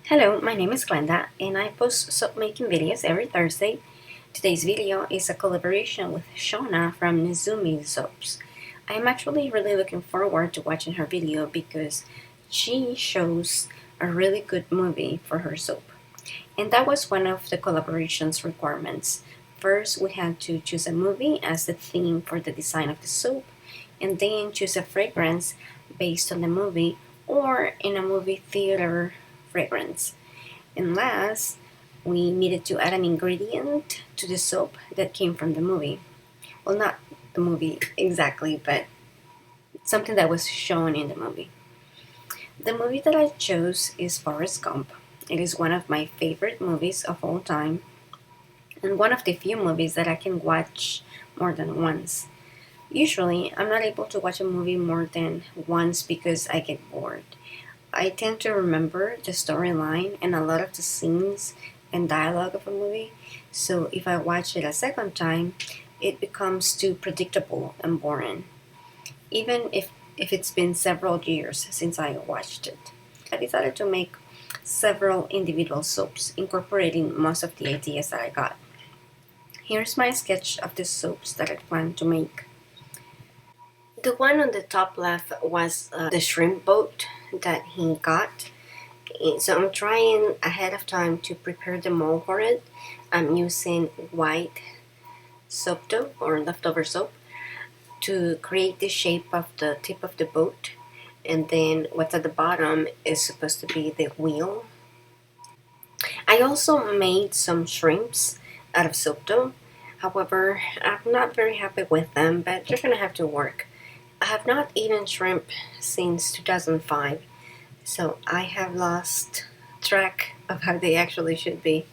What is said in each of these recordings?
Hello, my name is Glenda and I post soap making videos every Thursday. Today's video is a collaboration with Shonna from Nezumi Soaps. I am actually really looking forward to watching her video because she shows a really good movie for her soap. And that was one of the collaboration's requirements. First, we had to choose a movie as the theme for the design of the soap, and then choose a fragrance based on the movie or in a movie theater fragrance. And last, we needed to add an ingredient to the soap that came from the movie. Well, not the movie exactly, but something that was shown in the movie. The movie that I chose is Forrest Gump. It is one of my favorite movies of all time, and one of the few movies that I can watch more than once. Usually, I'm not able to watch a movie more than once because I get bored. I tend to remember the storyline and a lot of the scenes and dialogue of a movie, so if I watch it a second time, it becomes too predictable and boring, even if it's been several years since I watched it. I decided to make several individual soaps, incorporating most of the ideas that I got. Here's my sketch of the soaps that I plan to make. The one on the top left was the shrimp boat that he got. So I'm trying ahead of time to prepare the mold for it. I'm using white soap dough or leftover soap to create the shape of the tip of the boat. And then what's at the bottom is supposed to be the wheel. I also made some shrimps out of soap dough. However, I'm not very happy with them, but they're gonna have to work. I have not eaten shrimp since 2005, so I have lost track of how they actually should be.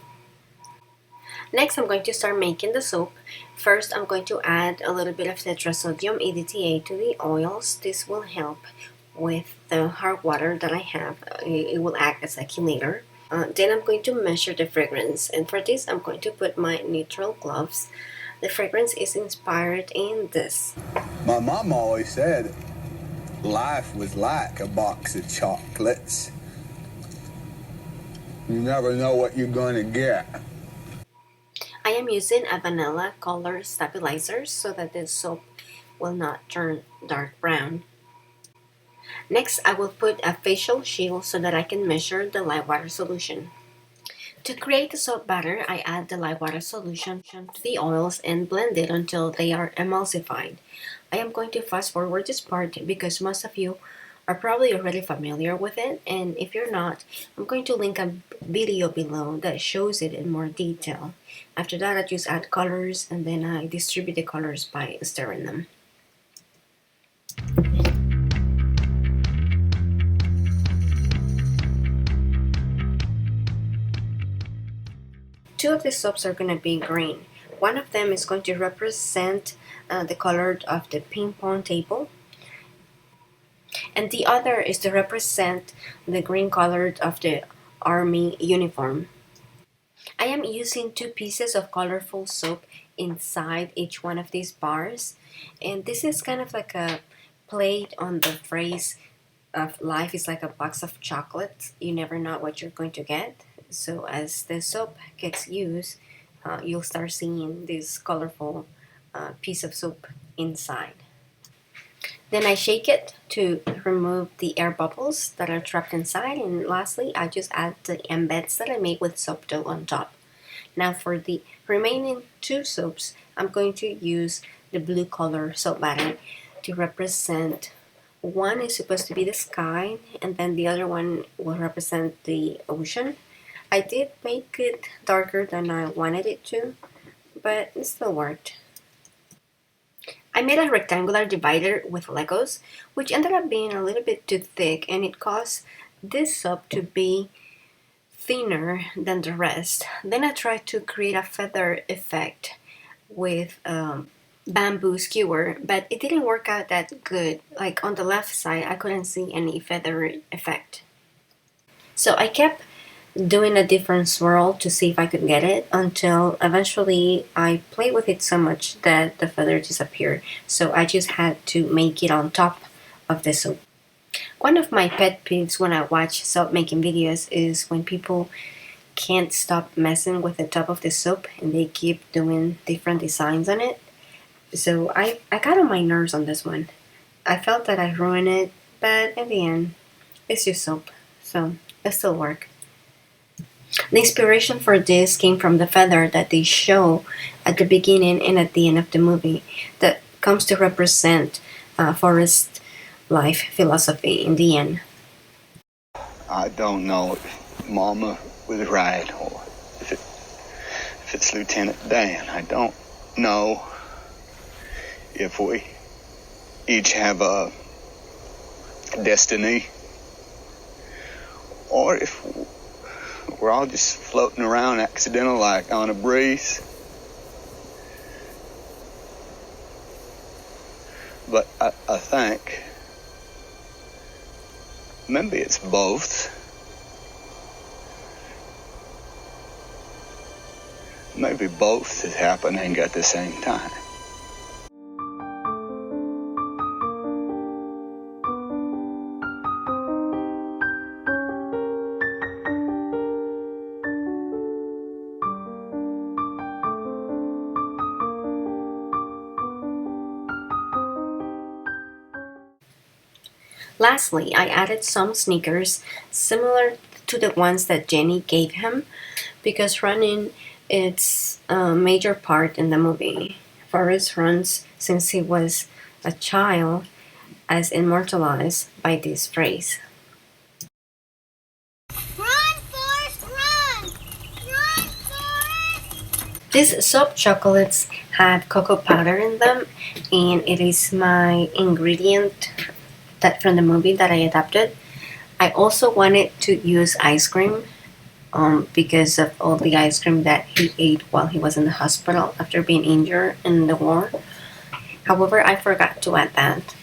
Next, I'm going to start making the soap. First, I'm going to add a little bit of tetrasodium EDTA to the oils. This will help with the hard water that I have. It will act as a chelator. Then I'm going to measure the fragrance, and for this, I'm going to put my neutral gloves. The fragrance is inspired in this. My mom always said life was like a box of chocolates. You never know what you're going to get. I am using a vanilla color stabilizer so that the soap will not turn dark brown. Next, I will put a facial shield so that I can measure the light water solution. To create the soap batter, I add the light water solution to the oils and blend it until they are emulsified. I am going to fast forward this part because most of you are probably already familiar with it, and if you're not, I'm going to link a video below that shows it in more detail. After that, I just add colors and then I distribute the colors by stirring them. Two of the soaps are going to be green. One of them is going to represent the color of the ping pong table, and the other is to represent the green color of the army uniform. I am using 2 pieces of colorful soap inside each one of these bars, and this is kind of like a play on the phrase of life is like a box of chocolates. You never know what you're going to get. So as the soap gets used, you'll start seeing this colorful piece of soap inside. Then I shake it to remove the air bubbles that are trapped inside, and lastly I just add the embeds that I made with soap dough on top. Now for the remaining 2 soaps, I'm going to use the blue color soap batter to represent. One is supposed to be the sky, and then the other one will represent the ocean. I did make it darker than I wanted it to, but it still worked. I made a rectangular divider with Legos, which ended up being a little bit too thick, and it caused this soap to be thinner than the rest. Then I tried to create a feather effect with bamboo skewer, but it didn't work out that good. Like on the left side, I couldn't see any feather effect. So I kept doing a different swirl to see if I could get it until eventually I played with it so much that the feather disappeared. So I just had to make it on top of the soap. One of my pet peeves when I watch soap making videos is when people can't stop messing with the top of the soap and they keep doing different designs on it. So I got on my nerves on this one. I felt that I ruined it, but in the end, it's just soap, so it still worked. The inspiration for this came from the feather that they show at the beginning and at the end of the movie that comes to represent Forrest's life philosophy in the end. I don't know if Mama was right or if it's Lieutenant Dan. I don't know if we each have a destiny or if we're all just floating around accidental like on a breeze. But I think maybe it's both. Maybe both is happening at the same time. Lastly, I added some sneakers similar to the ones that Jenny gave him because running is a major part in the movie. Forrest runs since he was a child, as immortalized by this phrase. Run, Forrest, run! Run, Forrest! These soap chocolates had cocoa powder in them, and it is my ingredient that from the movie that I adapted. I also wanted to use ice cream because of all the ice cream that he ate while he was in the hospital after being injured in the war. However, I forgot to add that.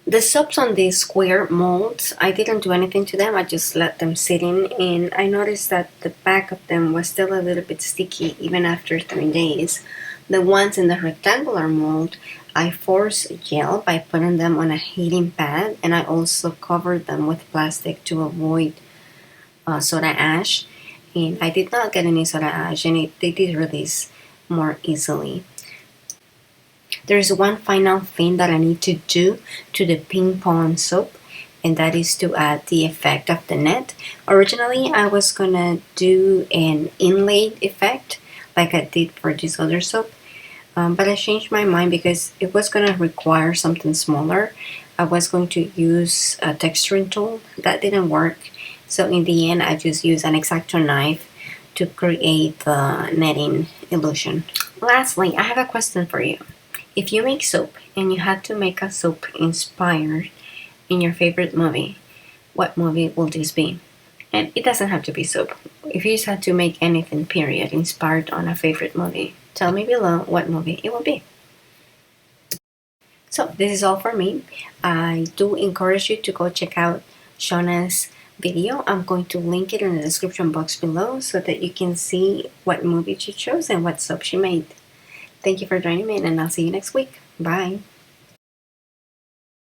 The soaps on these square molds, I didn't do anything to them. I just let them sit in, and I noticed that the back of them was still a little bit sticky even after 3 days. The ones in the rectangular mold, I forced gel by putting them on a heating pad, and I also covered them with plastic to avoid soda ash. And I did not get any soda ash, and they did release more easily. There's one final thing that I need to do to the ping pong soap, and that is to add the effect of the net. Originally, I was gonna do an inlaid effect like I did for this other soap, but I changed my mind because it was gonna require something smaller. I was going to use a texturing tool. That didn't work, so in the end, I just used an X-Acto knife to create the netting illusion. Lastly, I have a question for you. If you make soap and you had to make a soap inspired in your favorite movie, what movie will this be? And it doesn't have to be soap. If you just had to make anything, period, inspired on a favorite movie, tell me below what movie it will be. So this is all for me. I do encourage you to go check out Shonna's video. I'm going to link it in the description box below so that you can see what movie she chose and what soap she made. Thank you for joining me, and I'll see you next week. Bye.